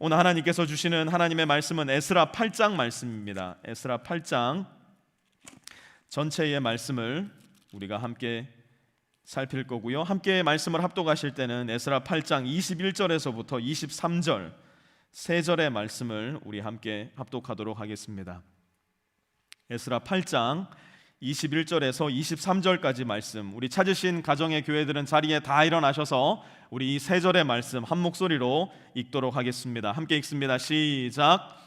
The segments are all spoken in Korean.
오늘 하나님께서 주시는 하나님의 말씀은 에스라 8장 말씀입니다. 에스라 8장 전체의 말씀을 우리가 함께 살필 거고요. 함께 말씀을 합독하실 때는 에스라 8장 21절에서부터 23절 세 절의 말씀을 우리 함께 합독하도록 하겠습니다. 에스라 8장 21절에서 23절까지 말씀, 우리 찾으신 가정의 교회들은 자리에 다 일어나셔서 우리 이 세 절의 말씀 한 목소리로 읽도록 하겠습니다. 함께 읽습니다. 시작.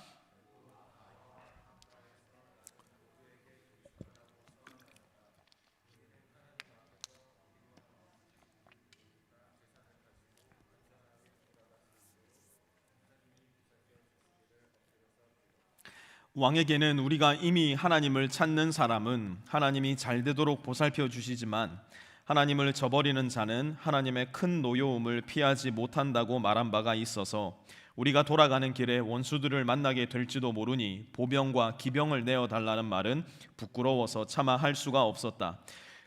왕에게는 우리가 이미 하나님을 찾는 사람은 하나님이 잘 되도록 보살펴 주시지만 하나님을 저버리는 자는 하나님의 큰 노여움을 피하지 못한다고 말한 바가 있어서 우리가 돌아가는 길에 원수들을 만나게 될지도 모르니 보병과 기병을 내어달라는 말은 부끄러워서 차마 할 수가 없었다.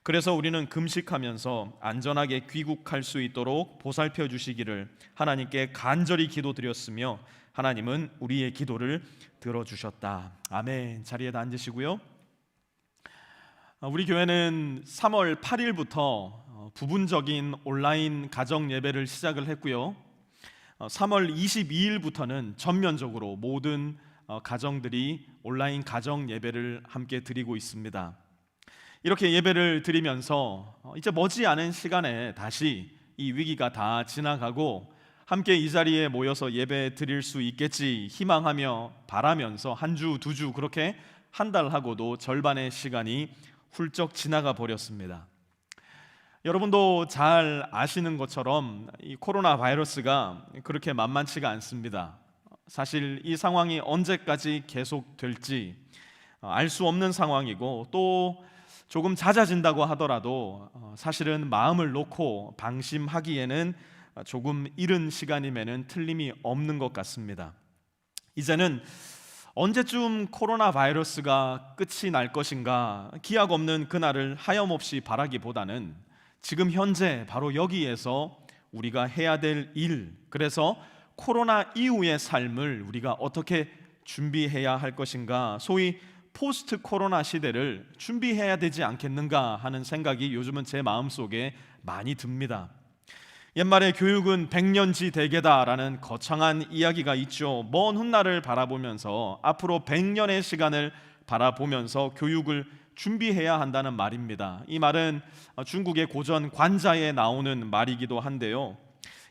그래서 우리는 금식하면서 안전하게 귀국할 수 있도록 보살펴 주시기를 하나님께 간절히 기도드렸으며 하나님은 우리의 기도를 들어주셨다. 아멘. 자리에 앉으시고요. 우리 교회는 3월 8일부터 부분적인 온라인 가정 예배를 시작을 했고요. 3월 22일부터는 전면적으로 모든 가정들이 온라인 가정 예배를 함께 드리고 있습니다. 이렇게 예배를 드리면서 이제 머지않은 시간에 다시 이 위기가 다 지나가고 함께 이 자리에 모여서 예배 드릴 수 있겠지 희망하며 바라면서 한 주, 두 주 그렇게 한 달 하고도 절반의 시간이 훌쩍 지나가 버렸습니다. 여러분도 잘 아시는 것처럼 이 코로나 바이러스가 그렇게 만만치가 않습니다. 사실 이 상황이 언제까지 계속될지 알 수 없는 상황이고 또 조금 잦아진다고 하더라도 사실은 마음을 놓고 방심하기에는 조금 이른 시간임에는 틀림이 없는 것 같습니다. 이제는 언제쯤 코로나 바이러스가 끝이 날 것인가 기약 없는 그날을 하염없이 바라기보다는 지금 현재 바로 여기에서 우리가 해야 될 일, 그래서 코로나 이후의 삶을 우리가 어떻게 준비해야 할 것인가, 소위 포스트 코로나 시대를 준비해야 되지 않겠는가 하는 생각이 요즘은 제 마음속에 많이 듭니다. 옛말에 교육은 백년지 대계다라는 거창한 이야기가 있죠. 먼 훗날을 바라보면서 앞으로 100년의 시간을 바라보면서 교육을 준비해야 한다는 말입니다. 이 말은 중국의 고전 관자에 나오는 말이기도 한데요.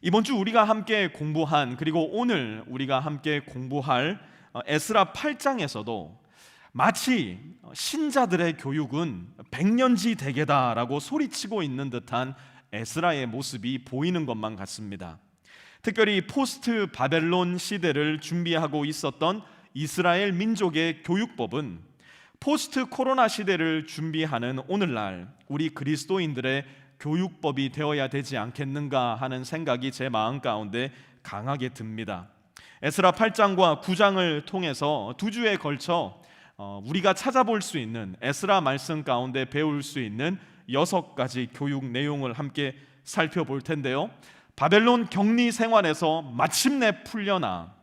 이번 주 우리가 함께 공부한, 그리고 오늘 우리가 함께 공부할 에스라 8장에서도 마치 신자들의 교육은 백년지 대계다라고 소리치고 있는 듯한 에스라의 모습이 보이는 것만 같습니다. 특별히 포스트 바벨론 시대를 준비하고 있었던 이스라엘 민족의 교육법은 포스트 코로나 시대를 준비하는 오늘날 우리 그리스도인들의 교육법이 되어야 되지 않겠는가 하는 생각이 제 마음 가운데 강하게 듭니다. 에스라 8장과 9장을 통해서 두 주에 걸쳐 우리가 찾아볼 수 있는 에스라 말씀 가운데 배울 수 있는 6가지 교육 내용을 함께 살펴볼 텐데요. 바벨론 격리 생활에서 마침내 풀려나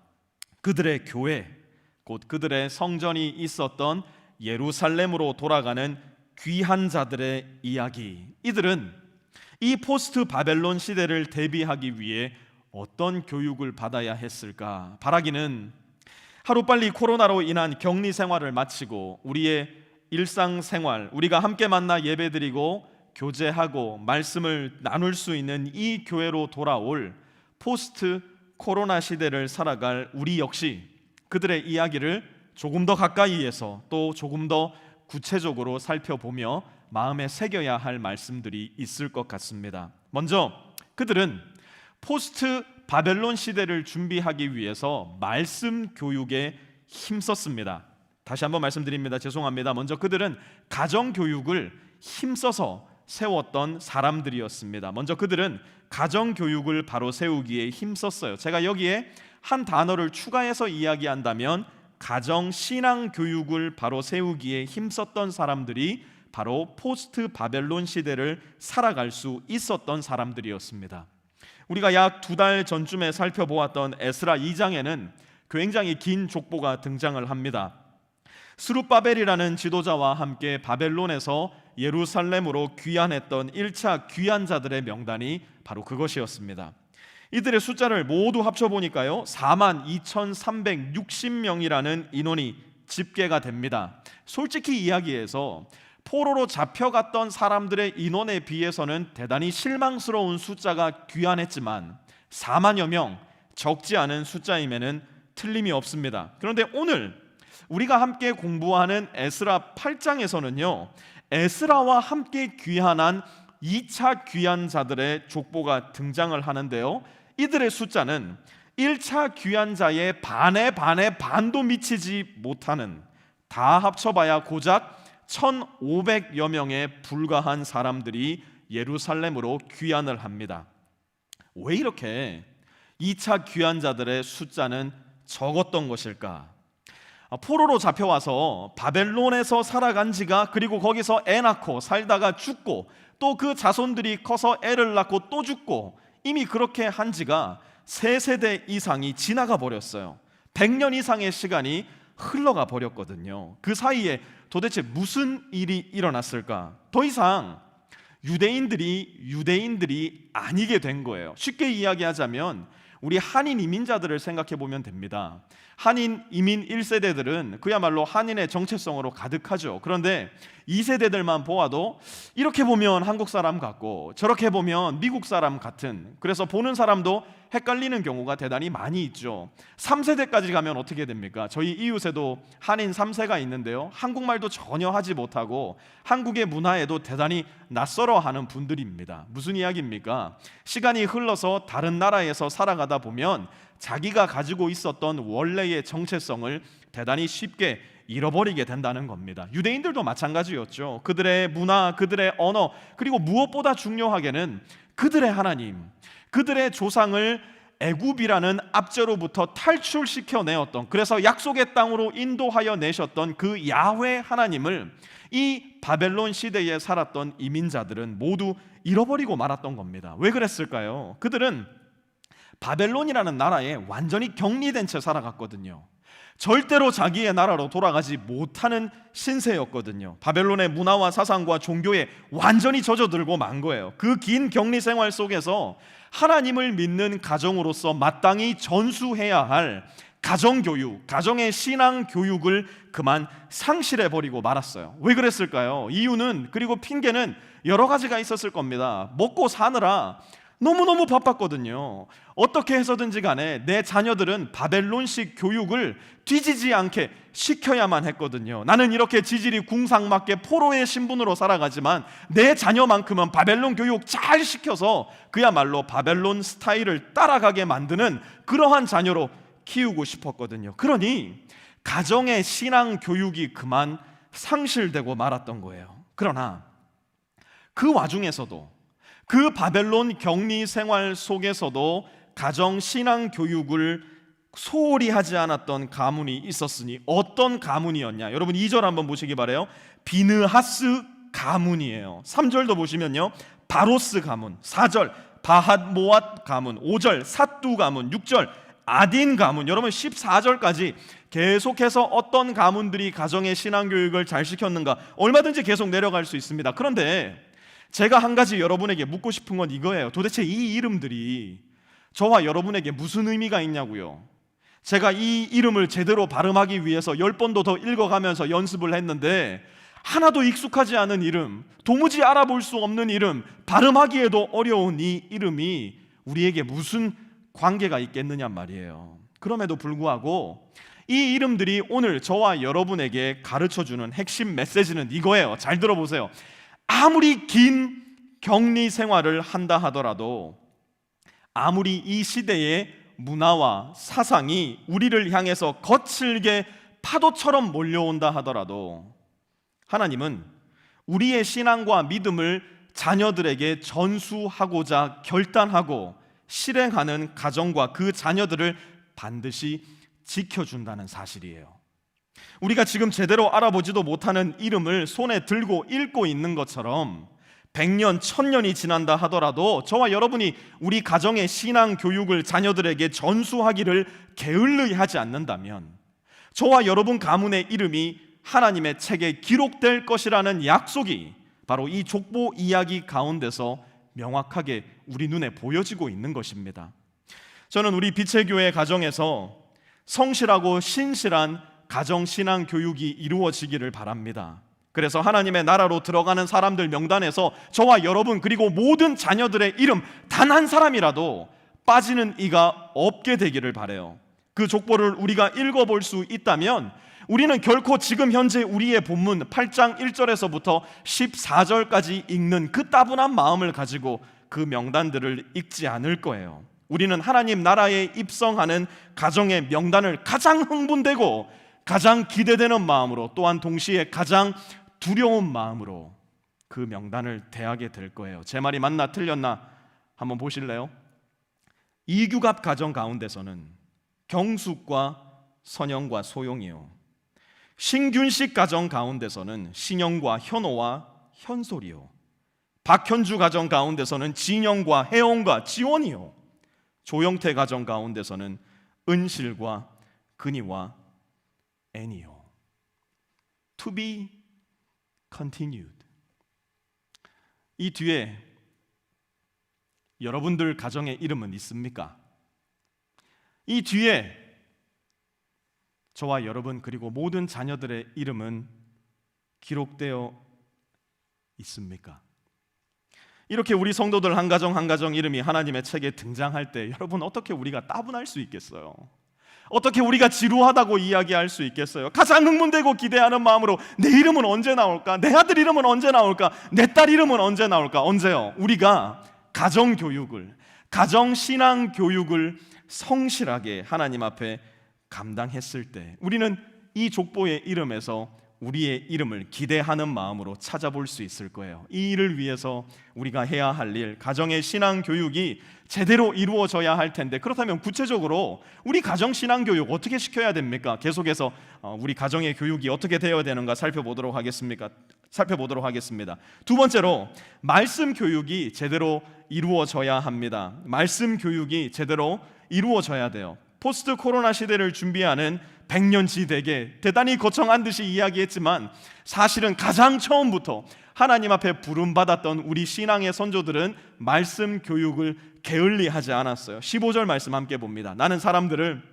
그들의 교회, 곧 그들의 성전이 있었던 예루살렘으로 돌아가는 귀한 자들의 이야기, 이들은 이 포스트 바벨론 시대를 대비하기 위해 어떤 교육을 받아야 했을까? 바라기는 하루빨리 코로나로 인한 격리 생활을 마치고 우리의 일상생활, 우리가 함께 만나 예배드리고 교제하고 말씀을 나눌 수 있는 이 교회로 돌아올 포스트 코로나 시대를 살아갈 우리 역시 그들의 이야기를 조금 더 가까이에서 또 조금 더 구체적으로 살펴보며 마음에 새겨야 할 말씀들이 있을 것 같습니다. 먼저 그들은 포스트 바벨론 시대를 준비하기 위해서 말씀 교육에 힘썼습니다. 다시 한번 말씀드립니다. 죄송합니다. 먼저 그들은 가정교육을 힘써서 세웠던 사람들이었습니다. 먼저 그들은 가정교육을 바로 세우기에 힘썼어요. 제가 여기에 한 단어를 추가해서 이야기한다면 가정신앙교육을 바로 세우기에 힘썼던 사람들이 바로 포스트 바벨론 시대를 살아갈 수 있었던 사람들이었습니다. 우리가 약 2달 전쯤에 살펴보았던 에스라 2장에는 굉장히 긴 족보가 등장을 합니다. 스룹바벨이라는 지도자와 함께 바벨론에서 예루살렘으로 귀환했던 1차 귀환자들의 명단이 바로 그것이었습니다. 이들의 숫자를 모두 합쳐보니까요 42,360명이라는 인원이 집계가 됩니다. 솔직히 이야기해서 포로로 잡혀갔던 사람들의 인원에 비해서는 대단히 실망스러운 숫자가 귀환했지만 4만여 명, 적지 않은 숫자임에는 틀림이 없습니다. 그런데 오늘 우리가 함께 공부하는 에스라 8장에서는요 에스라와 함께 귀환한 2차 귀환자들의 족보가 등장을 하는데요 이들의 숫자는 1차 귀환자의 반의 반도 미치지 못하는, 다 합쳐봐야 고작 1,500여 명에 불과한 사람들이 예루살렘으로 귀환을 합니다. 왜 이렇게 2차 귀환자들의 숫자는 적었던 것일까? 포로로 잡혀와서 바벨론에서 살아간 지가, 그리고 거기서 애 낳고 살다가 죽고 또 그 자손들이 커서 애를 낳고 또 죽고, 이미 그렇게 한 지가 3세대 이상이 지나가 버렸어요. 100년 이상의 시간이 흘러가 버렸거든요. 그 사이에 도대체 무슨 일이 일어났을까? 더 이상 유대인들이 아니게 된 거예요. 쉽게 이야기하자면 우리 한인 이민자들을 생각해 보면 됩니다. 한인 이민 1세대들은 그야말로 한인의 정체성으로 가득하죠. 그런데 2세대들만 보아도 이렇게 보면 한국 사람 같고 저렇게 보면 미국 사람 같은, 그래서 보는 사람도 헷갈리는 경우가 대단히 많이 있죠. 3세대까지 가면 어떻게 됩니까? 저희 이웃에도 한인 3세가 있는데요 한국말도 전혀 하지 못하고 한국의 문화에도 대단히 낯설어하는 분들입니다. 무슨 이야기입니까? 시간이 흘러서 다른 나라에서 살아가다 보면 자기가 가지고 있었던 원래의 정체성을 대단히 쉽게 잃어버리게 된다는 겁니다. 유대인들도 마찬가지였죠. 그들의 문화, 그들의 언어, 그리고 무엇보다 중요하게는 그들의 하나님, 그들의 조상을 애굽이라는 압제로부터 탈출시켜 내었던, 그래서 약속의 땅으로 인도하여 내셨던 그 야훼 하나님을 이 바벨론 시대에 살았던 이민자들은 모두 잃어버리고 말았던 겁니다. 왜 그랬을까요? 그들은 바벨론이라는 나라에 완전히 격리된 채 살아갔거든요. 절대로 자기의 나라로 돌아가지 못하는 신세였거든요. 바벨론의 문화와 사상과 종교에 완전히 젖어들고 만 거예요. 그 긴 격리 생활 속에서 하나님을 믿는 가정으로서 마땅히 전수해야 할 가정교육, 가정의 신앙 교육을 그만 상실해버리고 말았어요. 왜 그랬을까요? 이유는, 그리고 핑계는 여러 가지가 있었을 겁니다. 먹고 사느라 너무너무 바빴거든요. 어떻게 해서든지 간에 내 자녀들은 바벨론식 교육을 뒤지지 않게 시켜야만 했거든요. 나는 이렇게 지질이 궁상맞게 포로의 신분으로 살아가지만 내 자녀만큼은 바벨론 교육 잘 시켜서 그야말로 바벨론 스타일을 따라가게 만드는 그러한 자녀로 키우고 싶었거든요. 그러니 가정의 신앙 교육이 그만 상실되고 말았던 거예요. 그러나 그 와중에서도, 그 바벨론 격리 생활 속에서도 가정 신앙 교육을 소홀히 하지 않았던 가문이 있었으니 어떤 가문이었냐? 여러분 2절 한번 보시기 바라요. 비느하스 가문이에요. 3절도 보시면요, 바로스 가문, 4절 바핫 모앗 가문, 5절 삿두 가문, 6절 아딘 가문. 여러분 14절까지 계속해서 어떤 가문들이 가정의 신앙 교육을 잘 시켰는가 얼마든지 계속 내려갈 수 있습니다. 그런데 제가 한 가지 여러분에게 묻고 싶은 건 이거예요. 도대체 이 이름들이 저와 여러분에게 무슨 의미가 있냐고요. 제가 이 이름을 제대로 발음하기 위해서 10번도 더 읽어가면서 연습을 했는데 하나도 익숙하지 않은 이름, 도무지 알아볼 수 없는 이름, 발음하기에도 어려운 이 이름이 우리에게 무슨 관계가 있겠느냐 말이에요. 그럼에도 불구하고 이 이름들이 오늘 저와 여러분에게 가르쳐주는 핵심 메시지는 이거예요. 잘 들어보세요. 아무리 긴 격리 생활을 한다 하더라도, 아무리 이 시대의 문화와 사상이 우리를 향해서 거칠게 파도처럼 몰려온다 하더라도 하나님은 우리의 신앙과 믿음을 자녀들에게 전수하고자 결단하고 실행하는 가정과 그 자녀들을 반드시 지켜준다는 사실이에요. 우리가 지금 제대로 알아보지도 못하는 이름을 손에 들고 읽고 있는 것처럼 100년, 1000년이 지난다 하더라도 저와 여러분이 우리 가정의 신앙 교육을 자녀들에게 전수하기를 게을리 하지 않는다면 저와 여러분 가문의 이름이 하나님의 책에 기록될 것이라는 약속이 바로 이 족보 이야기 가운데서 명확하게 우리 눈에 보여지고 있는 것입니다. 저는 우리 빛의 교회 가정에서 성실하고 신실한 가정 신앙 교육이 이루어지기를 바랍니다. 그래서 하나님의 나라로 들어가는 사람들 명단에서 저와 여러분 그리고 모든 자녀들의 이름 단 한 사람이라도 빠지는 이가 없게 되기를 바라요. 그 족보를 우리가 읽어볼 수 있다면 우리는 결코 지금 현재 우리의 본문 8장 1절에서부터 14절까지 읽는 그 따분한 마음을 가지고 그 명단들을 읽지 않을 거예요. 우리는 하나님 나라에 입성하는 가정의 명단을 가장 흥분되고 가장 기대되는 마음으로, 또한 동시에 가장 두려운 마음으로 그 명단을 대하게 될 거예요. 제 말이 맞나 틀렸나 한번 보실래요? 이규갑 가정 가운데서는 경숙과 선영과 소용이요, 신균식 가정 가운데서는 신영과 현호와 현솔이요, 박현주 가정 가운데서는 진영과 혜원과 지원이요, 조영태 가정 가운데서는 은실과 근희와 애니요. To be continued. 이 뒤에 여러분들 가정의 이름은 있습니까? 이 뒤에 저와 여러분 그리고 모든 자녀들의 이름은 기록되어 있습니까? 이렇게 우리 성도들 한 가정 한 가정 이름이 하나님의 책에 등장할 때 여러분 어떻게 우리가 따분할 수 있겠어요? 어떻게 우리가 지루하다고 이야기할 수 있겠어요? 가장 흥분되고 기대하는 마음으로 내 이름은 언제 나올까? 내 아들 이름은 언제 나올까? 내 딸 이름은 언제 나올까? 언제요? 우리가 가정교육을, 가정신앙교육을 성실하게 하나님 앞에 감당했을 때 우리는 이 족보의 이름에서 우리의 이름을 기대하는 마음으로 찾아볼 수 있을 거예요. 이 일을 위해서 우리가 해야 할 일, 가정의 신앙교육이 제대로 이루어져야 할 텐데, 그렇다면 구체적으로 우리 가정신앙교육 어떻게 시켜야 됩니까? 계속해서 우리 가정의 교육이 어떻게 되어야 되는가 살펴보도록 하겠습니다. 두 번째로 말씀 교육이 제대로 이루어져야 합니다. 말씀 교육이 제대로 이루어져야 돼요. 포스트 코로나 시대를 준비하는 백년지대계 대단히 거창한 듯이 이야기했지만 사실은 가장 처음부터 하나님 앞에 부름받았던 우리 신앙의 선조들은 말씀 교육을 게을리하지 않았어요. 15절 말씀 함께 봅니다. 나는 사람들을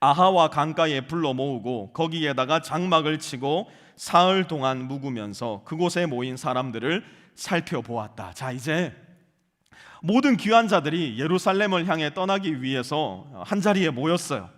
아하와 강가에 불러 모으고 거기에다가 장막을 치고 사흘 동안 묵으면서 그곳에 모인 사람들을 살펴보았다. 자, 이제 모든 귀한 자들이 예루살렘을 향해 떠나기 위해서 한자리에 모였어요.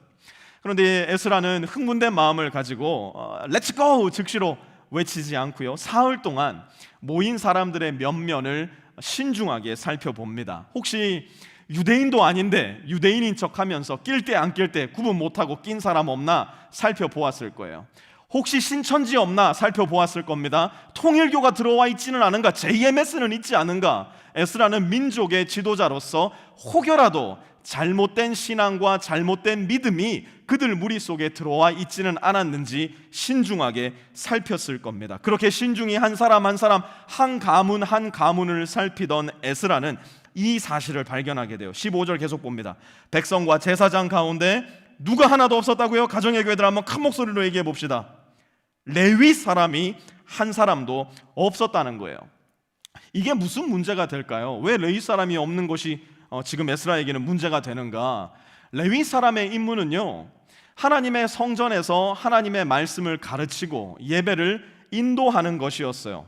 그런데 에스라는 흥분된 마음을 가지고 렛츠 고! 즉시로 외치지 않고요, 사흘 동안 모인 사람들의 면면을 신중하게 살펴봅니다. 혹시 유대인도 아닌데 유대인인 척하면서 낄 때 안 낄 때 구분 못하고 낀 사람 없나 살펴보았을 거예요. 혹시 신천지 없나 살펴보았을 겁니다. 통일교가 들어와 있지는 않은가, JMS는 있지 않은가. 에스라는 민족의 지도자로서 혹여라도 잘못된 신앙과 잘못된 믿음이 그들 무리 속에 들어와 있지는 않았는지 신중하게 살폈을 겁니다. 그렇게 신중히 한 사람 한 사람, 한 가문 한 가문을 살피던 에스라는 이 사실을 발견하게 돼요. 15절 계속 봅니다. 백성과 제사장 가운데 누가 하나도 없었다고요? 가정의 교회들 한번 큰 목소리로 얘기해 봅시다. 레위 사람이 한 사람도 없었다는 거예요. 이게 무슨 문제가 될까요? 왜 레위 사람이 없는 것이 지금 에스라에게는 문제가 되는가? 레위 사람의 임무는요, 하나님의 성전에서 하나님의 말씀을 가르치고 예배를 인도하는 것이었어요.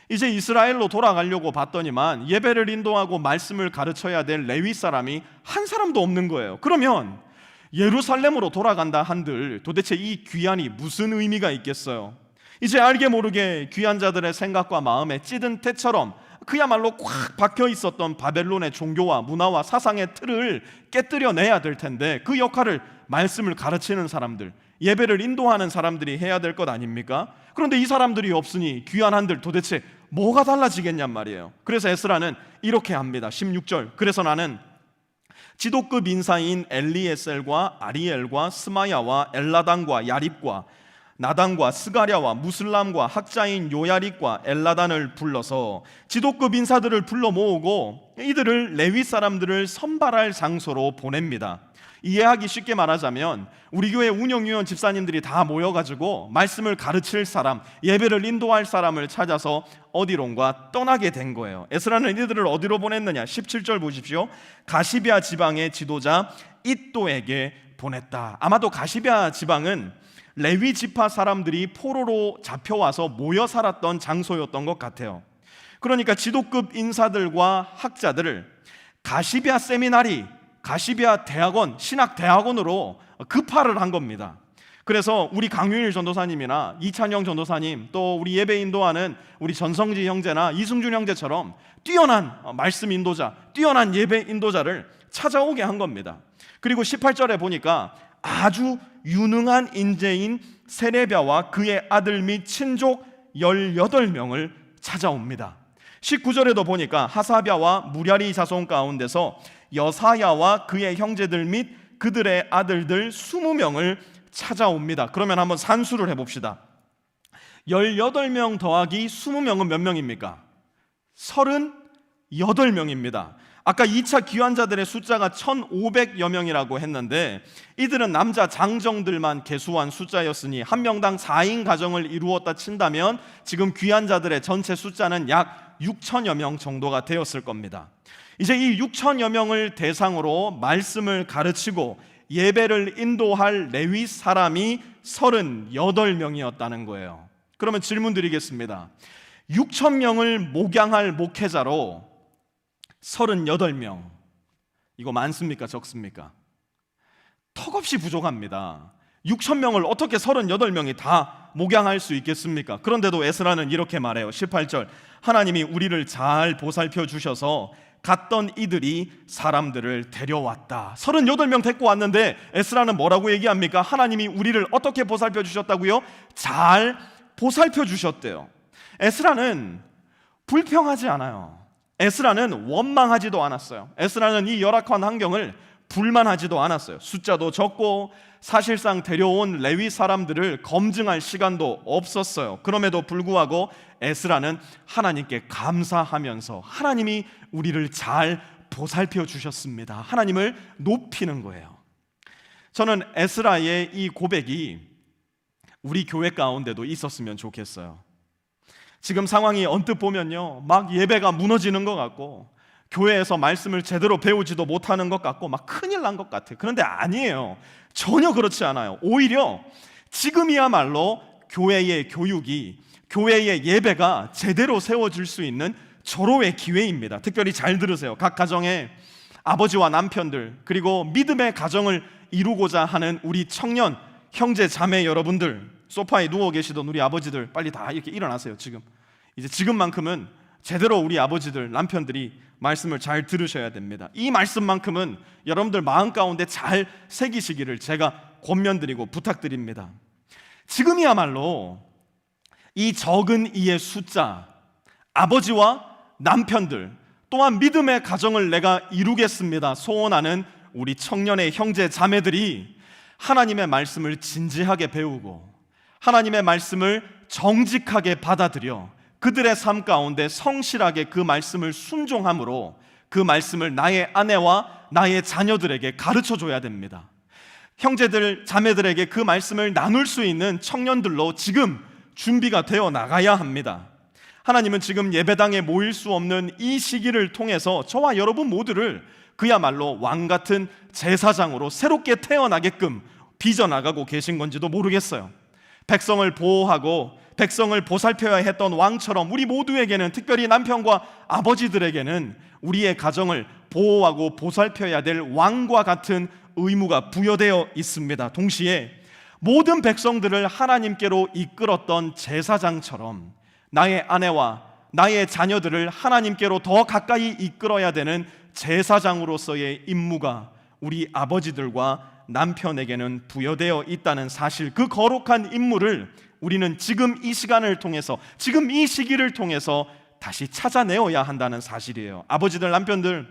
이제 이스라엘로 돌아가려고 봤더니만 예배를 인도하고 말씀을 가르쳐야 될 레위 사람이 한 사람도 없는 거예요. 그러면 예루살렘으로 돌아간다 한들 도대체 이 귀환이 무슨 의미가 있겠어요? 이제 알게 모르게 귀한 자들의 생각과 마음에 찌든 태처럼 그야말로 꽉 박혀 있었던 바벨론의 종교와 문화와 사상의 틀을 깨뜨려내야 될 텐데, 그 역할을 말씀을 가르치는 사람들, 예배를 인도하는 사람들이 해야 될 것 아닙니까? 그런데 이 사람들이 없으니 귀환한들 도대체 뭐가 달라지겠냔 말이에요. 그래서 에스라는 이렇게 합니다. 16절. 그래서 나는 지도급 인사인 엘리에셀과 아리엘과 스마야와 엘라단과 야립과 나단과 스가랴와 무슬람과 학자인 요야릭과 엘라단을 불러서 지도급 인사들을 불러 모으고 이들을 레위 사람들을 선발할 장소로 보냅니다. 이해하기 쉽게 말하자면 우리 교회 운영위원 집사님들이 다 모여가지고 말씀을 가르칠 사람, 예배를 인도할 사람을 찾아서 어디론가 떠나게 된 거예요. 에스라는 이들을 어디로 보냈느냐? 17절 보십시오. 가시비아 지방의 지도자 잇도에게 보냈다. 아마도 가시비아 지방은 레위 지파 사람들이 포로로 잡혀와서 모여 살았던 장소였던 것 같아요. 그러니까 지도급 인사들과 학자들을 가시비아 세미나리, 가시비아 대학원, 신학대학원으로 급파를 한 겁니다. 그래서 우리 강윤일 전도사님이나 이찬영 전도사님, 또 우리 예배 인도하는 우리 전성지 형제나 이승준 형제처럼 뛰어난 말씀 인도자, 뛰어난 예배 인도자를 찾아오게 한 겁니다. 그리고 18절에 보니까 아주 유능한 인재인 세레비아와 그의 아들 및 친족 18명을 찾아옵니다. 19절에도 보니까 하사비아와 무랴리 자손 가운데서 여사야와 그의 형제들 및 그들의 아들들 20명을 찾아옵니다. 그러면 한번 산수를 해봅시다. 18명 더하기 20명은 몇 명입니까? 38명입니다. 아까 2차 귀환자들의 숫자가 1,500여 명이라고 했는데 이들은 남자 장정들만 계수한 숫자였으니 한 명당 4인 가정을 이루었다 친다면 지금 귀환자들의 전체 숫자는 약 6천여 명 정도가 되었을 겁니다. 이제 이 6천여 명을 대상으로 말씀을 가르치고 예배를 인도할 레위 사람이 38명이었다는 거예요. 그러면 질문 드리겠습니다. 6천 명을 목양할 목회자로 38명, 이거 많습니까? 적습니까? 턱없이 부족합니다. 6천 명을 어떻게 38명이 다 목양할 수 있겠습니까? 그런데도 에스라는 이렇게 말해요. 18절, 하나님이 우리를 잘 보살펴 주셔서 갔던 이들이 사람들을 데려왔다. 38명 데리고 왔는데 에스라는 뭐라고 얘기합니까? 하나님이 우리를 어떻게 보살펴 주셨다고요? 잘 보살펴 주셨대요. 에스라는 불평하지 않아요. 에스라는 원망하지도 않았어요. 에스라는 이 열악한 환경을 불만하지도 않았어요. 숫자도 적고 사실상 데려온 레위 사람들을 검증할 시간도 없었어요. 그럼에도 불구하고 에스라는 하나님께 감사하면서 하나님이 우리를 잘 보살펴 주셨습니다. 하나님을 높이는 거예요. 저는 에스라의 이 고백이 우리 교회 가운데도 있었으면 좋겠어요. 지금 상황이 언뜻 보면요, 막 예배가 무너지는 것 같고 교회에서 말씀을 제대로 배우지도 못하는 것 같고 막 큰일 난 것 같아요. 그런데 아니에요. 전혀 그렇지 않아요. 오히려 지금이야말로 교회의 교육이, 교회의 예배가 제대로 세워질 수 있는 절호의 기회입니다. 특별히 잘 들으세요. 각 가정에 아버지와 남편들, 그리고 믿음의 가정을 이루고자 하는 우리 청년 형제 자매 여러분들, 소파에 누워 계시던 우리 아버지들 빨리 다 이렇게 일어나세요. 지금만큼은 제대로 우리 아버지들, 남편들이 말씀을 잘 들으셔야 됩니다. 이 말씀만큼은 여러분들 마음 가운데 잘 새기시기를 제가 권면드리고 부탁드립니다. 지금이야말로 이 적은 이의 숫자, 아버지와 남편들, 또한 믿음의 가정을 내가 이루겠습니다 소원하는 우리 청년의 형제 자매들이 하나님의 말씀을 진지하게 배우고 하나님의 말씀을 정직하게 받아들여 그들의 삶 가운데 성실하게 그 말씀을 순종함으로 그 말씀을 나의 아내와 나의 자녀들에게 가르쳐 줘야 됩니다. 형제들, 자매들에게 그 말씀을 나눌 수 있는 청년들로 지금 준비가 되어 나가야 합니다. 하나님은 지금 예배당에 모일 수 없는 이 시기를 통해서 저와 여러분 모두를 그야말로 왕같은 제사장으로 새롭게 태어나게끔 빚어나가고 계신 건지도 모르겠어요. 백성을 보호하고 백성을 보살펴야 했던 왕처럼 우리 모두에게는, 특별히 남편과 아버지들에게는 우리의 가정을 보호하고 보살펴야 될 왕과 같은 의무가 부여되어 있습니다. 동시에 모든 백성들을 하나님께로 이끌었던 제사장처럼 나의 아내와 나의 자녀들을 하나님께로 더 가까이 이끌어야 되는 제사장으로서의 임무가 우리 아버지들과 남편에게는 부여되어 있다는 사실, 그 거룩한 임무를 우리는 지금 이 시간을 통해서, 지금 이 시기를 통해서 다시 찾아내어야 한다는 사실이에요. 아버지들, 남편들,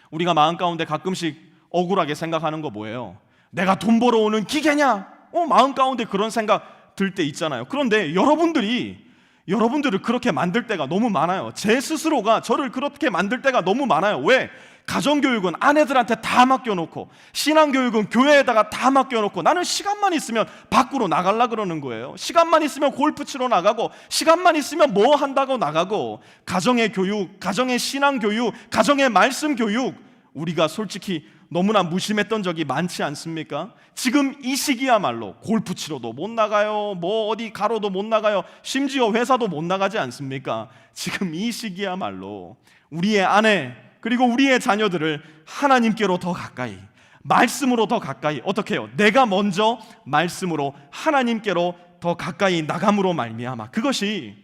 우리가 마음 가운데 가끔씩 억울하게 생각하는 거 뭐예요? 내가 돈 벌어오는 기계냐? 마음 가운데 그런 생각 들 때 있잖아요. 그런데 여러분들을 그렇게 만들 때가 너무 많아요. 제 스스로가 저를 그렇게 만들 때가 너무 많아요. 왜? 가정교육은 아내들한테 다 맡겨놓고, 신앙교육은 교회에다가 다 맡겨놓고, 나는 시간만 있으면 밖으로 나가려 그러는 거예요. 시간만 있으면 골프 치러 나가고, 시간만 있으면 뭐 한다고 나가고, 가정의 교육, 가정의 신앙교육, 가정의 말씀 교육, 우리가 솔직히 너무나 무심했던 적이 많지 않습니까? 지금 이 시기야말로 골프 치러도 못 나가요, 뭐 어디 가러도 못 나가요, 심지어 회사도 못 나가지 않습니까? 지금 이 시기야말로 우리의 아내 그리고 우리의 자녀들을 하나님께로 더 가까이, 말씀으로 더 가까이, 어떻게 해요? 내가 먼저 말씀으로 하나님께로 더 가까이 나감으로 말미암아, 그것이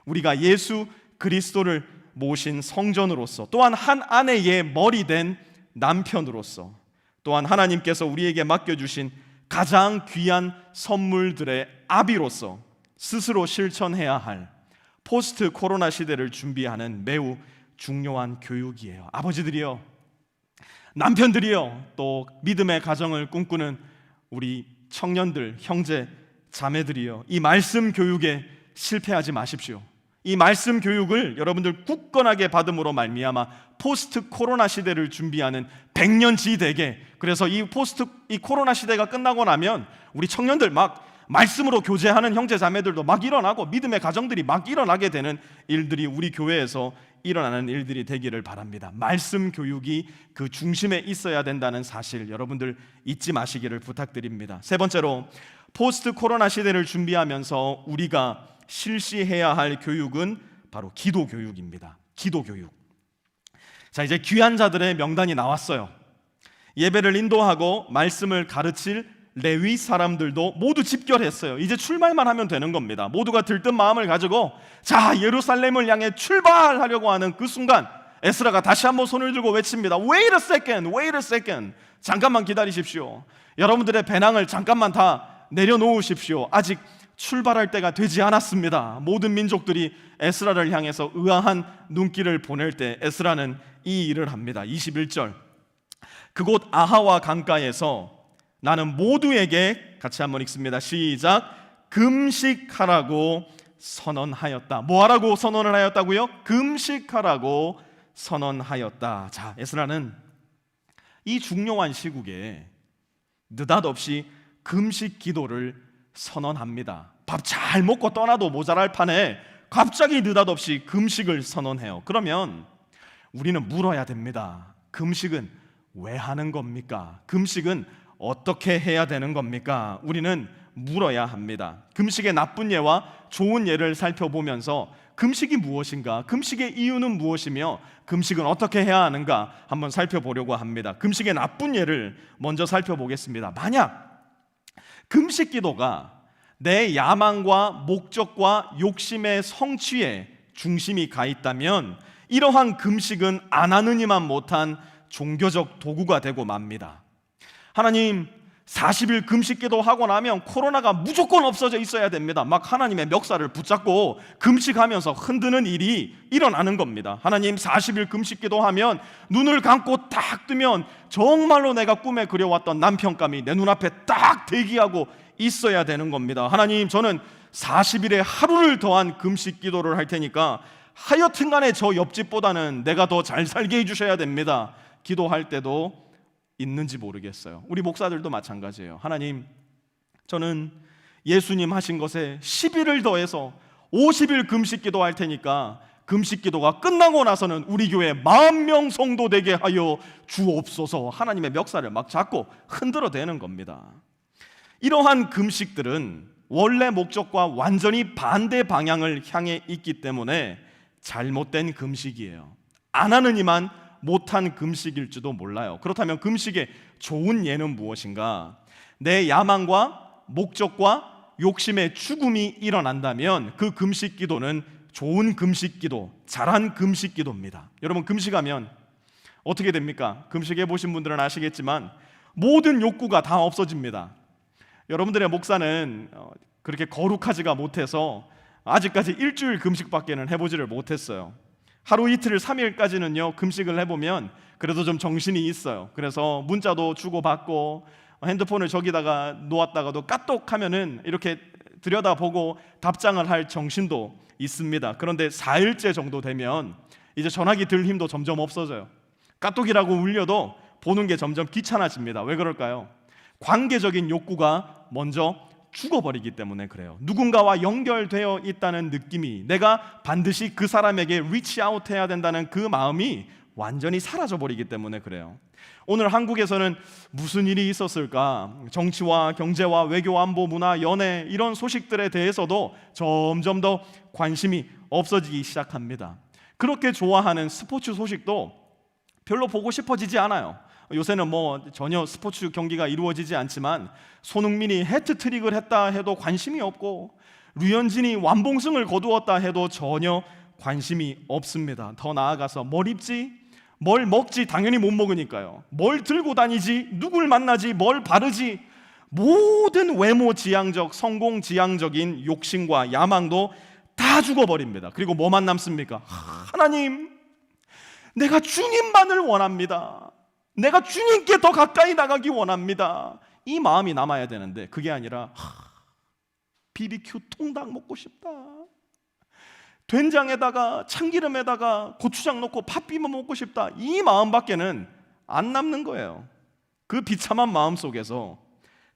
우리가 예수 그리스도를 모신 성전으로서, 또한 한 아내의 머리 된 남편으로서, 또한 하나님께서 우리에게 맡겨주신 가장 귀한 선물들의 아비로서 스스로 실천해야 할 포스트 코로나 시대를 준비하는 매우 중요한 교육이에요. 아버지들이요, 남편들이요, 또 믿음의 가정을 꿈꾸는 우리 청년들, 형제, 자매들이요, 이 말씀 교육에 실패하지 마십시오. 이 말씀 교육을 여러분들 굳건하게 받음으로 말미암아 포스트 코로나 시대를 준비하는 백년지대게, 그래서 이 코로나 시대가 끝나고 나면 우리 청년들 막 말씀으로 교제하는 형제 자매들도 막 일어나고, 믿음의 가정들이 막 일어나게 되는 일들이 우리 교회에서 일어나는 일들이 되기를 바랍니다. 말씀 교육이 그 중심에 있어야 된다는 사실 여러분들 잊지 마시기를 부탁드립니다. 세 번째로, 포스트 코로나 시대를 준비하면서 우리가 실시해야 할 교육은 바로 기도 교육입니다. 기도 교육. 자, 이제 귀한 자들의 명단이 나왔어요. 예배를 인도하고 말씀을 가르칠 레위 사람들도 모두 집결했어요. 이제 출발만 하면 되는 겁니다. 모두가 들뜬 마음을 가지고 자, 예루살렘을 향해 출발하려고 하는 그 순간 에스라가 다시 한번 손을 들고 외칩니다. Wait a second, wait a second. 잠깐만 기다리십시오. 여러분들의 배낭을 잠깐만 다 내려놓으십시오. 아직 출발할 때가 되지 않았습니다. 모든 민족들이 에스라를 향해서 의아한 눈길을 보낼 때 에스라는 이 일을 합니다. 21절, 그곳 아하와 강가에서 나는 모두에게, 같이 한번 읽습니다. 시작. 금식하라고 선언하였다. 뭐 하라고 선언을 하였다고요? 금식하라고 선언하였다. 자, 에스라는 이 중요한 시국에 느닷없이 금식 기도를 선언합니다. 밥 잘 먹고 떠나도 모자랄 판에 갑자기 느닷없이 금식을 선언해요. 그러면 우리는 물어야 됩니다. 금식은 왜 하는 겁니까? 금식은 어떻게 해야 되는 겁니까? 우리는 물어야 합니다. 금식의 나쁜 예와 좋은 예를 살펴보면서 금식이 무엇인가, 금식의 이유는 무엇이며 금식은 어떻게 해야 하는가 한번 살펴보려고 합니다. 금식의 나쁜 예를 먼저 살펴보겠습니다. 만약 금식 기도가 내 야망과 목적과 욕심의 성취에 중심이 가 있다면 이러한 금식은 안 하느니만 못한 종교적 도구가 되고 맙니다. 하나님, 40일 금식 기도하고 나면 코로나가 무조건 없어져 있어야 됩니다. 막 하나님의 멱살을 붙잡고 금식하면서 흔드는 일이 일어나는 겁니다. 하나님, 40일 금식 기도하면 눈을 감고 딱 뜨면 정말로 내가 꿈에 그려왔던 남편감이 내 눈앞에 딱 대기하고 있어야 되는 겁니다. 하나님, 저는 40일에 하루를 더한 금식 기도를 할 테니까 하여튼 간에 저 옆집보다는 내가 더 잘 살게 해주셔야 됩니다. 기도할 때도 있는지 모르겠어요. 우리 목사들도 마찬가지예요. 하나님, 저는 예수님 하신 것에 10일을 더해서 50일 금식 기도할 테니까 금식 기도가 끝나고 나서는 우리 교회 10,000명 성도 되게 하여 주옵소서. 하나님의 멱살을 막 잡고 흔들어 대는 겁니다. 이러한 금식들은 원래 목적과 완전히 반대 방향을 향해 있기 때문에 잘못된 금식이에요. 안 하는 이만 못한 금식일지도 몰라요. 그렇다면 금식의 좋은 예는 무엇인가? 내 야망과 목적과 욕심의 죽음이 일어난다면 그 금식 기도는 좋은 금식 기도, 잘한 금식 기도입니다. 여러분, 금식하면 어떻게 됩니까? 금식해 보신 분들은 아시겠지만 모든 욕구가 다 없어집니다. 여러분들의 목사는 그렇게 거룩하지가 못해서 아직까지 일주일 금식밖에는 해보지를 못했어요. 하루 이틀 3일까지는요 금식을 해보면 그래도 좀 정신이 있어요. 그래서 문자도 주고받고 핸드폰을 저기다가 놓았다가도 까똑 하면은 이렇게 들여다보고 답장을 할 정신도 있습니다. 그런데 4일째 정도 되면 이제 전화기 들 힘도 점점 없어져요. 까똑이라고 울려도 보는 게 점점 귀찮아집니다. 왜 그럴까요? 관계적인 욕구가 먼저 죽어버리기 때문에 그래요. 누군가와 연결되어 있다는 느낌이, 내가 반드시 그 사람에게 리치 아웃 해야 된다는 그 마음이 완전히 사라져버리기 때문에 그래요. 오늘 한국에서는 무슨 일이 있었을까? 정치와 경제와 외교, 안보, 문화, 연애 이런 소식들에 대해서도 점점 더 관심이 없어지기 시작합니다. 그렇게 좋아하는 스포츠 소식도 별로 보고 싶어지지 않아요. 요새는 전혀 스포츠 경기가 이루어지지 않지만 손흥민이 해트트릭을 했다 해도 관심이 없고, 류현진이 완봉승을 거두었다 해도 전혀 관심이 없습니다. 더 나아가서 뭘 입지? 뭘 먹지? 당연히 못 먹으니까요. 뭘 들고 다니지? 누굴 만나지? 뭘 바르지? 모든 외모 지향적, 성공 지향적인 욕심과 야망도 다 죽어버립니다. 그리고 뭐만 남습니까? 하나님, 내가 주님만을 원합니다. 내가 주님께 더 가까이 나가기 원합니다. 이 마음이 남아야 되는데 그게 아니라 BBQ 통닭 먹고 싶다, 된장에다가 참기름에다가 고추장 넣고 팥 비벼 먹고 싶다, 이 마음밖에는 안 남는 거예요. 그 비참한 마음 속에서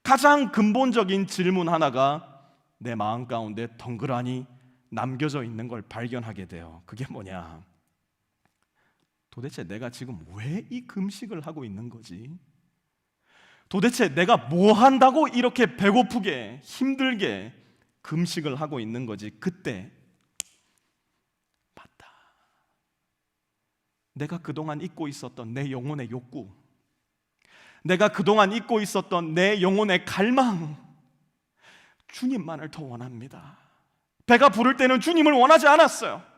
가장 근본적인 질문 하나가 내 마음 가운데 덩그러니 남겨져 있는 걸 발견하게 돼요. 그게 뭐냐? 도대체 내가 지금 왜 이 금식을 하고 있는 거지? 도대체 내가 뭐 한다고 이렇게 배고프게 힘들게 금식을 하고 있는 거지? 그때 맞다, 내가 그동안 잊고 있었던 내 영혼의 욕구, 내가 그동안 잊고 있었던 내 영혼의 갈망, 주님만을 더 원합니다. 배가 부를 때는 주님을 원하지 않았어요.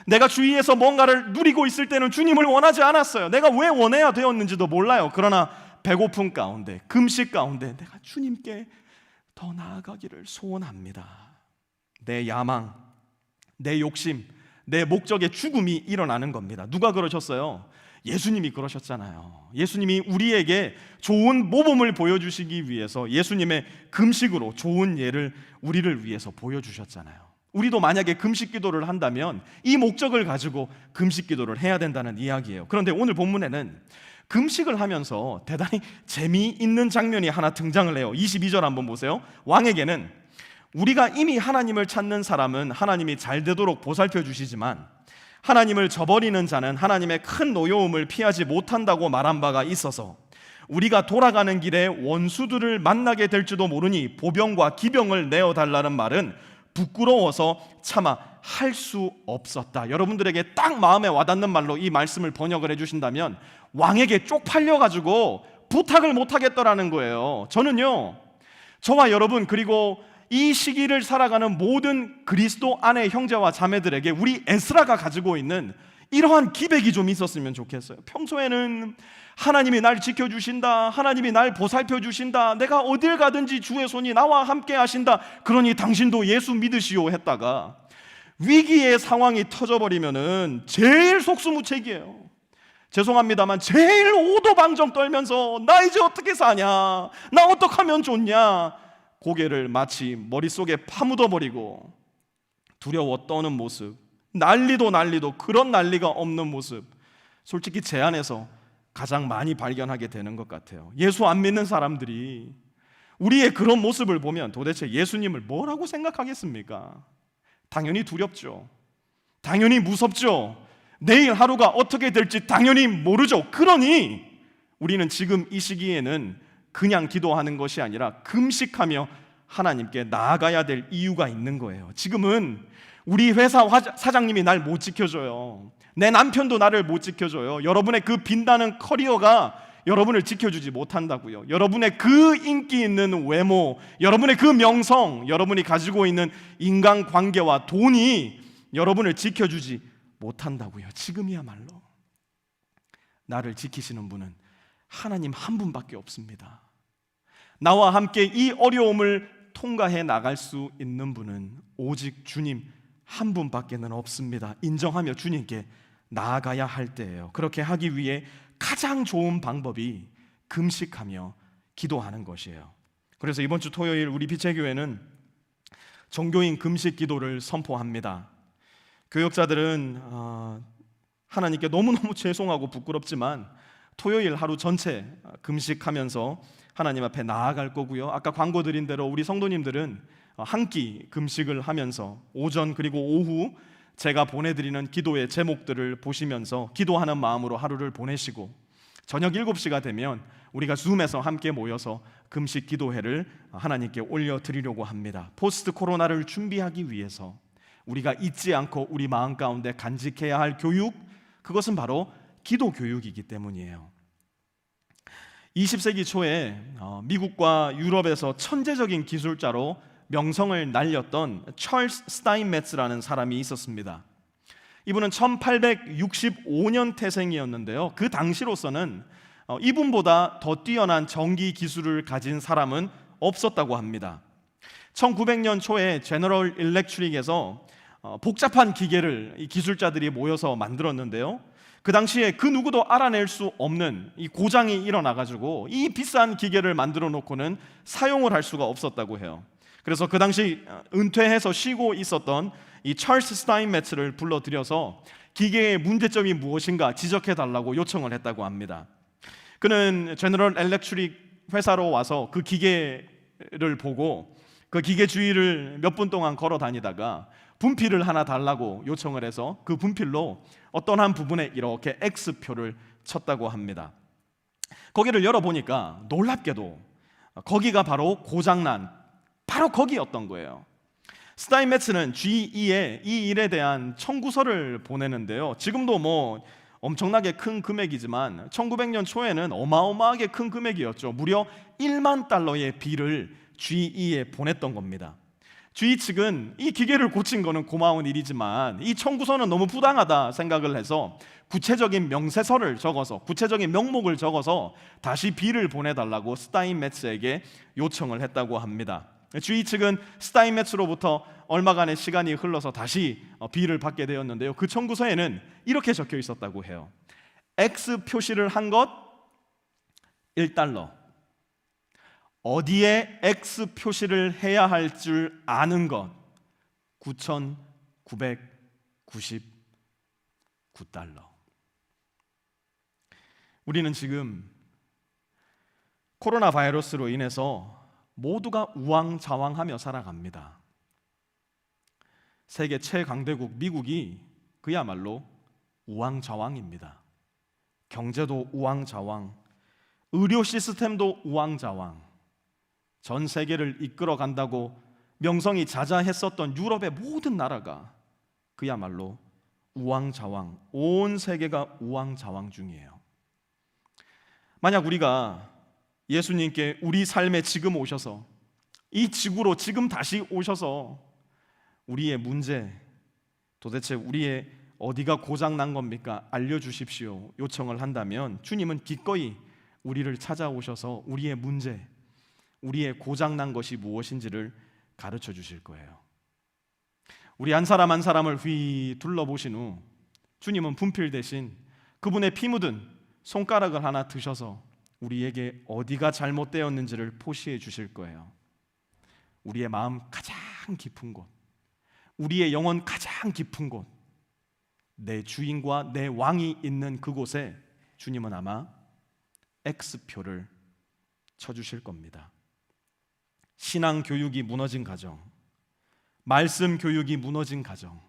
내가 주위에서 뭔가를 누리고 있을 때는 주님을 원하지 않았어요. 내가 왜 원해야 되었는지도 몰라요. 그러나 배고픔 가운데, 금식 가운데 내가 주님께 더 나아가기를 소원합니다. 내 야망, 내 욕심, 내 목적의 죽음이 일어나는 겁니다. 누가 그러셨어요? 예수님이 그러셨잖아요. 예수님이 우리에게 좋은 모범을 보여주시기 위해서 예수님의 금식으로 좋은 예를 우리를 위해서 보여주셨잖아요. 우리도 만약에 금식 기도를 한다면 이 목적을 가지고 금식 기도를 해야 된다는 이야기예요. 그런데 오늘 본문에는 금식을 하면서 대단히 재미있는 장면이 하나 등장을 해요. 22절 한번 보세요. 왕에게는 우리가 이미 하나님을 찾는 사람은 하나님이 잘 되도록 보살펴 주시지만 하나님을 저버리는 자는 하나님의 큰 노여움을 피하지 못한다고 말한 바가 있어서 우리가 돌아가는 길에 원수들을 만나게 될지도 모르니 보병과 기병을 내어달라는 말은 부끄러워서 차마 할 수 없었다. 여러분들에게 딱 마음에 와닿는 말로 이 말씀을 번역을 해주신다면 왕에게 쪽팔려가지고 부탁을 못하겠더라는 거예요. 저는요, 저와 여러분 그리고 이 시기를 살아가는 모든 그리스도 안의 형제와 자매들에게 우리 에스라가 가지고 있는 이러한 기백이 좀 있었으면 좋겠어요. 평소에는 하나님이 날 지켜주신다, 하나님이 날 보살펴주신다, 내가 어딜 가든지 주의 손이 나와 함께 하신다, 그러니 당신도 예수 믿으시오 했다가 위기의 상황이 터져버리면은 제일 속수무책이에요. 죄송합니다만 제일 오도방정 떨면서 나 이제 어떻게 사냐, 나 어떡하면 좋냐, 고개를 마치 머릿속에 파묻어버리고 두려워 떠는 모습, 난리도 그런 난리가 없는 모습, 솔직히 제 안에서 가장 많이 발견하게 되는 것 같아요. 예수 안 믿는 사람들이 우리의 그런 모습을 보면 도대체 예수님을 뭐라고 생각하겠습니까? 당연히 두렵죠. 당연히 무섭죠. 내일 하루가 어떻게 될지 당연히 모르죠. 그러니 우리는 지금 이 시기에는 그냥 기도하는 것이 아니라 금식하며 하나님께 나아가야 될 이유가 있는 거예요. 지금은 우리 회사 사장님이 날 못 지켜줘요. 내 남편도 나를 못 지켜줘요. 여러분의 그 빛나는 커리어가 여러분을 지켜주지 못한다고요. 여러분의 그 인기 있는 외모, 여러분의 그 명성, 여러분이 가지고 있는 인간관계와 돈이 여러분을 지켜주지 못한다고요. 지금이야말로 나를 지키시는 분은 하나님 한 분밖에 없습니다. 나와 함께 이 어려움을 통과해 나갈 수 있는 분은 오직 주님 한 분밖에는 없습니다. 인정하며 주님께 나아가야 할 때예요. 그렇게 하기 위해 가장 좋은 방법이 금식하며 기도하는 것이에요. 그래서 이번 주 토요일 우리 빛의 교회는 종교인 금식 기도를 선포합니다. 교역자들은 하나님께 너무너무 죄송하고 부끄럽지만 토요일 하루 전체 금식하면서 하나님 앞에 나아갈 거고요. 아까 광고 드린 대로 우리 성도님들은 한 끼 금식을 하면서 오전 그리고 오후 제가 보내드리는 기도의 제목들을 보시면서 기도하는 마음으로 하루를 보내시고 저녁 7시가 되면 우리가 줌에서 함께 모여서 금식 기도회를 하나님께 올려드리려고 합니다. 포스트 코로나를 준비하기 위해서 우리가 잊지 않고 우리 마음 가운데 간직해야 할 교육, 그것은 바로 기도 교육이기 때문이에요. 20세기 초에 미국과 유럽에서 천재적인 기술자로 명성을 날렸던 찰스 스타인메츠라는 사람이 있었습니다. 이분은 1865년 태생이었는데요. 그 당시로서는 이분보다 더 뛰어난 전기 기술을 가진 사람은 없었다고 합니다. 1900년 초에 제너럴 일렉트릭에서 복잡한 기계를 이 기술자들이 모여서 만들었는데요. 그 당시에 그 누구도 알아낼 수 없는 이 고장이 일어나가지고 이 비싼 기계를 만들어 놓고는 사용을 할 수가 없었다고 해요. 그래서 그 당시 은퇴해서 쉬고 있었던 이 찰스 스타인메츠를 불러들여서 기계의 문제점이 무엇인가 지적해 달라고 요청을 했다고 합니다. 그는 제너럴 일렉트릭 회사로 와서 그 기계를 보고 그 기계 주위를 몇 분 동안 걸어 다니다가 분필을 하나 달라고 요청을 해서 그 분필로 어떤 한 부분에 이렇게 X표를 쳤다고 합니다. 거기를 열어보니까 놀랍게도 거기가 바로 고장난 바로 거기였던 거예요. 스타인메츠는 GE에 이 일에 대한 청구서를 보내는데요. 지금도 뭐 엄청나게 큰 금액이지만 1900년 초에는 어마어마하게 큰 금액이었죠. 무려 1만 달러의 비를 GE에 보냈던 겁니다. GE 측은 이 기계를 고친 거는 고마운 일이지만 이 청구서는 너무 부당하다 생각을 해서 구체적인 명세서를 적어서 구체적인 명목을 적어서 다시 비를 보내달라고 스타인메츠에게 요청을 했다고 합니다. GE 측은 스타인메츠로부터 얼마간의 시간이 흘러서 다시 비를 받게 되었는데요. 그 청구서에는 이렇게 적혀 있었다고 해요. X 표시를 한 것 1달러, 어디에 X 표시를 해야 할 줄 아는 것 9,999달러. 우리는 지금 코로나 바이러스로 인해서 모두가 우왕좌왕하며 살아갑니다. 세계 최강대국 미국이 그야말로 우왕좌왕입니다. 경제도 우왕좌왕, 의료 시스템도 우왕좌왕, 전 세계를 이끌어 간다고 명성이 자자했었던 유럽의 모든 나라가 그야말로 우왕좌왕, 온 세계가 우왕좌왕 중이에요. 만약 우리가 예수님께 우리 삶에 지금 오셔서 이 지구로 지금 다시 오셔서 우리의 문제, 도대체 우리의 어디가 고장난 겁니까? 알려주십시오 요청을 한다면 주님은 기꺼이 우리를 찾아오셔서 우리의 문제, 우리의 고장난 것이 무엇인지를 가르쳐 주실 거예요. 우리 한 사람 한 사람을 휘 둘러보신 후 주님은 분필 대신 그분의 피 묻은 손가락을 하나 드셔서 우리에게 어디가 잘못되었는지를 포시해 주실 거예요. 우리의 마음 가장 깊은 곳, 우리의 영혼 가장 깊은 곳, 내 주인과 내 왕이 있는 그곳에 주님은 아마 X표를 쳐주실 겁니다. 신앙 교육이 무너진 가정, 말씀 교육이 무너진 가정,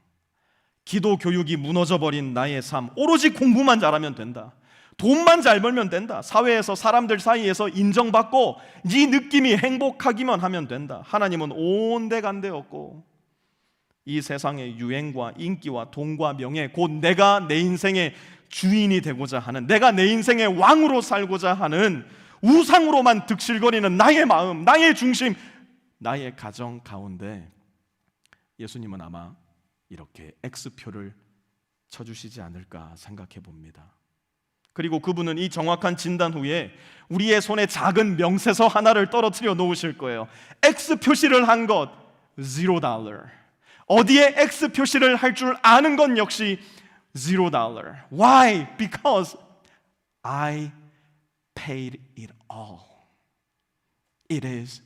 기도 교육이 무너져버린 나의 삶, 오로지 공부만 잘하면 된다, 돈만 잘 벌면 된다, 사회에서 사람들 사이에서 인정받고 네 느낌이 행복하기만 하면 된다. 하나님은 온데간데 없고 이 세상의 유행과 인기와 돈과 명예, 곧 내가 내 인생의 주인이 되고자 하는, 내가 내 인생의 왕으로 살고자 하는 우상으로만 득실거리는 나의 마음, 나의 중심, 나의 가정 가운데 예수님은 아마 이렇게 X표를 쳐주시지 않을까 생각해 봅니다. 그리고 그분은 이 정확한 진단 후에 우리의 손에 작은 명세서 하나를 떨어뜨려 놓으실 거예요. X 표시를 한 것 $0. 어디에 X 표시를 할 줄 아는 건 역시 $0. Why? Because I paid it all. It is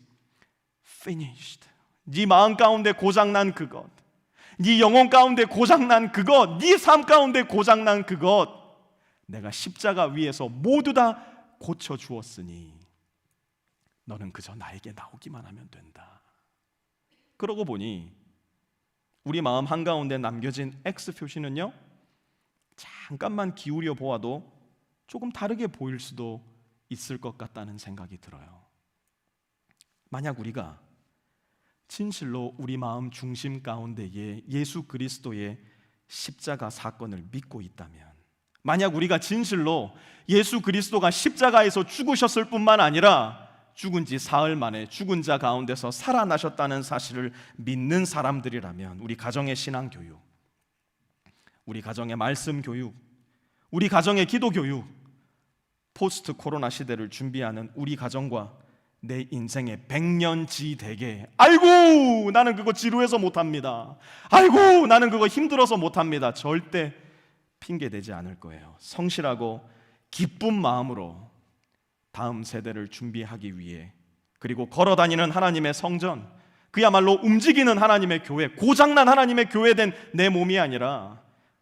finished. 네 마음 가운데 고장난 그것, 네 영혼 가운데 고장난 그것, 네 삶 가운데 고장난 그것, 내가 십자가 위에서 모두 다 고쳐주었으니 너는 그저 나에게 나오기만 하면 된다. 그러고 보니 우리 마음 한가운데 남겨진 X 표시는요, 잠깐만 기울여 보아도 조금 다르게 보일 수도 있을 것 같다는 생각이 들어요. 만약 우리가 진실로 우리 마음 중심 가운데에 예수 그리스도의 십자가 사건을 믿고 있다면, 만약 우리가 진실로 예수 그리스도가 십자가에서 죽으셨을 뿐만 아니라 죽은 지 사흘 만에 죽은 자 가운데서 살아나셨다는 사실을 믿는 사람들이라면, 우리 가정의 신앙 교육, 우리 가정의 말씀 교육, 우리 가정의 기도 교육, 포스트 코로나 시대를 준비하는 우리 가정과 내 인생의 100년지 되게, 아이고 나는 그거 지루해서 못합니다, 아이고 나는 그거 힘들어서 못합니다, 절대 핑계대지 않을 거예요. 성실하고 기쁜 마음으로 다음 세대를 준비하기 위해, 그리고 걸어다니는 하나님의 성전, 그야말로 움직이는 하나님의 교회, 고장난 하나님의 교회된 내 몸이 아니라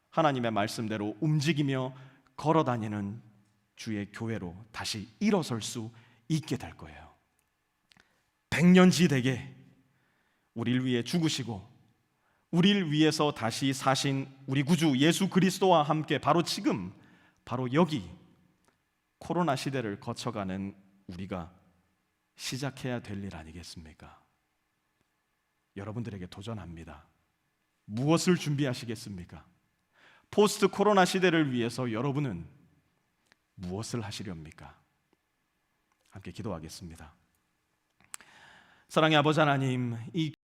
하나님의 말씀대로 움직이며 걸어다니는 주의 교회로 다시 일어설 수 있게 될 거예요. 100년지 되게 우리를 위해 죽으시고 우리를 위해서 다시 사신 우리 구주 예수 그리스도와 함께 바로 지금, 바로 여기 코로나 시대를 거쳐가는 우리가 시작해야 될 일 아니겠습니까? 여러분들에게 도전합니다. 무엇을 준비하시겠습니까? 포스트 코로나 시대를 위해서 여러분은 무엇을 하시렵니까? 함께 기도하겠습니다. 사랑의 아버지 하나님, 이